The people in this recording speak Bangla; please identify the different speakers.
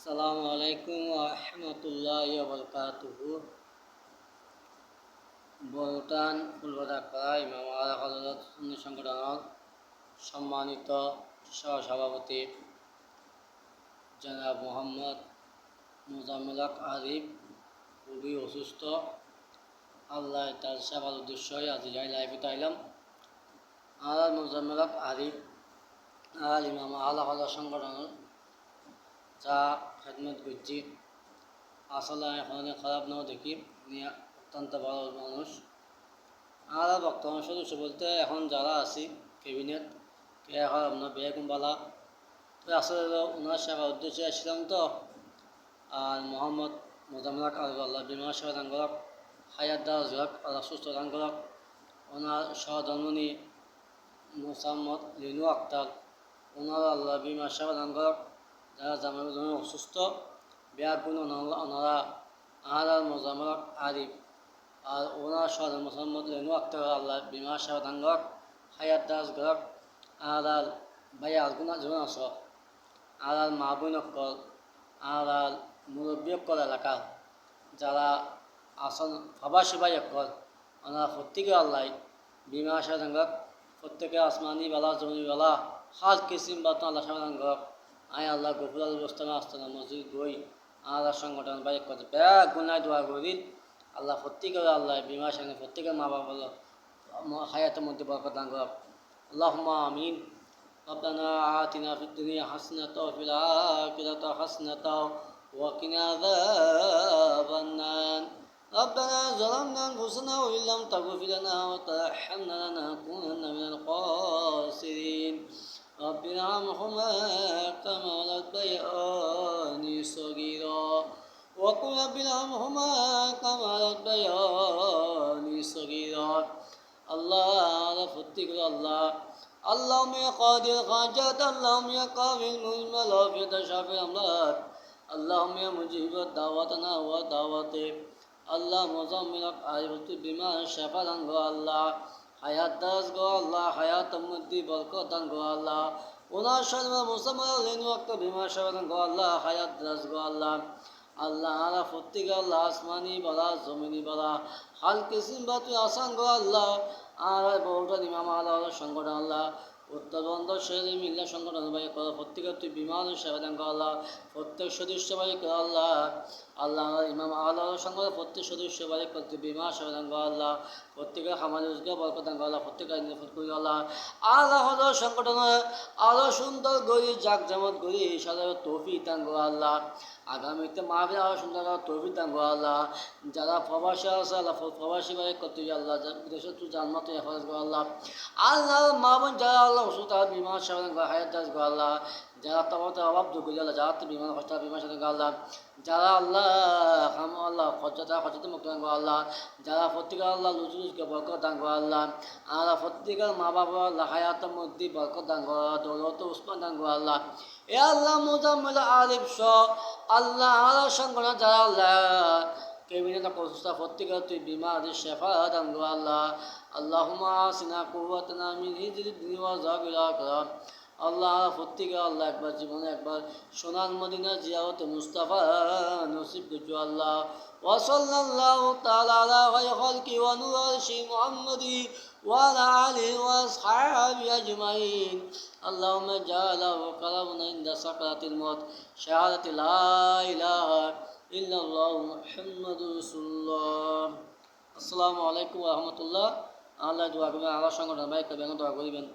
Speaker 1: আসসালামু আলাইকুম রহমতুল্লাহ বরকাতুহু। বলটান ফুলবাড়া ইমাম আলা হযরত সুন্নি সংগঠনের সম্মানিত সহসভাপতি জনাব মোহাম্মদ মোজাম্মেল হক আরিফ খুবই অসুস্থ। আল্লাহ তার সেবার উদ্দেশ্যই আজ যাই লাইফে তাইলাম। আর মোজাম্মেল হক আরিফ আর ইমাম আলা হযরত সংগঠনের যা খেদমত করছি আসলে এখন খারাপ নাও দেখি অত্যন্ত ভালো মানুষ। আর বর্তমান সদস্য বলতে এখন যারা আছি ক্যাবিনেট কে এখন আপনার বেগুনবালা তো আসলে ওনার সেবার উদ্দেশ্যে আসছিলাম তো। আর মোহাম্মদ মোজাম্মেল হক আরিফ আল্লাহ বিমা সেবা দান করক, হায়াত দারাজ হক, আল্লাহ সুস্থ দান করক। ওনার সহধর্মণী মোসাম্মদ লিনু আক্তার ওনারা আল্লাহ বিমা সেবা দান করক। যারা জামাই অসুস্থ বেগুন ওনারা আর মোজাম্মেল হক আরিফ আর ওনার সহধর্মী মোসাম্মদ লিনু আক্তার আল্লাহ বিমা সেবা দান করক, হায়াত দারাজ করক। আর ভাই আলগুনা জীবন আস আর মা বোন অকল আর মুরব্বী অকল এলাকার যারা আসন প্রবাসী ভাই অকল ওনারা প্রত্যেকে আল্লাহ বিমা সেবা দান করক। প্রত্যেকে আসমানি বেলা জমি বেলা হাল কিসিম বা তো আল্লাহ সেবা দান করক। আয় আল্লাহ গফুর ব্যবস্থা আস্তানা মসজিদ বই আর সংগঠন ভাই করতে ব্যাগ গুনায় দোয়া করি আল্লাহ প্রত্যেকের আল্লাহ বিমা সেবা প্রত্যেকের মা বাবা হায়াতের মধ্যে বরকত দান করক। আল্লাহুম্মা আমিন। ربنا آتنا في الدنيا حسنة وفي الآخرة حسنة وقنا عذاب النار. ربنا ظلمنا أنفسنا وإن لم تغفر لنا وترحمنا لنكونن من الخاسرين. رب ارحمهما كما ربياني صغيرا وقل رب ارحمهما كما ربياني صغيرا. الله فتك الله اللهم يا قاضي الحاجات اللهم يا قاضي المؤمن العافية شافي الأمراض اللهم يا مجيب دعوتنا ودعوته الله مزمل عارف بما شفى دنگو الله حياة داز گو الله حياة مدي بركة دنگو الله ওনার শর্মা মুসলমান লেনু একটা বিমা সেবা দঙ্গো আল্লাহ হায়াত দাজ গো আল্লাহ আল্লাহ আলা প্রত্যেকে আল্লাহ আসমানি বলা জমিনি বলা হাল কিসিম বা তুই আসান গো আল্লাহ আর বহুটা ইমাম আল্লাহ সংগঠন আল্লাহ উত্তর বন্ধ শহীদ মিল্লা সংগঠন ভাই করো প্রত্যেকের তুই বিমান সেবা দান কর আল্লাহ প্রত্যেক সদস্য ভাই কর আল্লাহ আল্লাহ ইমাম আল্লাহ সংগঠন প্রত্যেক সদস্য ভাই করতে বিমা সেবা দান কর আল্লাহ প্রত্যেকের খামার উজগা বরকত দান কর আল্লাহ প্রত্যেকের নিরাপদ করি আল্লাহ আল্লাহ হলো সংগঠনের আরো সুন্দর গড়ি জাক জামত গড়ি সাধারণ তৌফিক দান কর আল্লাহ আগামীতে মাহফিল আরো সুন্দর তৌফিক দান কর আল্লাহ যারা প্রবাসী আছে আল্লাহ প্রবাসী ভাই করতে আল্লাহ দেশে তুই জান্নাত হেফাজত কর আল্লাহ আল্লাহ মা বোন যারা আল্লাহ ওষুধ তারা বিমান সেবা হায়াত দাস গো আল্লাহ যারা তোমাদের অভাব দুঃখ আল্লাহ যারা তো বিমান খরচা বিমান সেবা আল্লাহ যারা আল্লাহ আল্লাহ খরচা তারা খরচাতে মুক্ত দান গো আল্লাহ যারা প্রত্যেকের আল্লাহ লুজুকে বরকত দান গো আল্লাহ আল্লাহ প্রত্যেকের মা বাবা আল্লাহ হায়াতের মধ্যে বরকত দান গো দৌলত উসমান দান গো আল্লাহ এ আল্লাহ মোজাম্মেল আরিফ সহ আল্লাহ আল্লাহ সংগঠন যারা আল্লাহ কেবিনেট প্রতিষ্ঠা প্রত্যেকের তুই বিমা আদি শেফা দান গো আল্লাহ আল্লাহুম্মা আসিনা কুওয়াতানা মিন হিজরিদ দুনিয়া ওয়া যাবিল আখিরাহ আল্লাহ প্রত্যেকে আল্লাহ একবার জীবনে একবার সোনার মদিনা জিয়ারতে মুস্তাফা নসিব করছো আল্লাহ ওয়া সাল্লাল্লাহু তাআলা আলা খালকি ওয়া নূর আরশি মুহাম্মাদি ওয়া আলা আলিহি ওয়া আসহাবিহি আজমাইন আল্লাহুম্মা জাআলা ওয়া কারামনা ইনদা সাকরাতিল মউত শাহাদাতি লা ইলাহা ইল্লাল্লাহু মুহাম্মাদুর রাসূলুল্লাহ। আসসালামু আলাইকুম ওয়া রাহমাতুল্লাহ। আল্লাহ দোয়া করবেন আল্লাহ সংগঠন ভাই করবেন দোয়া করিবেন।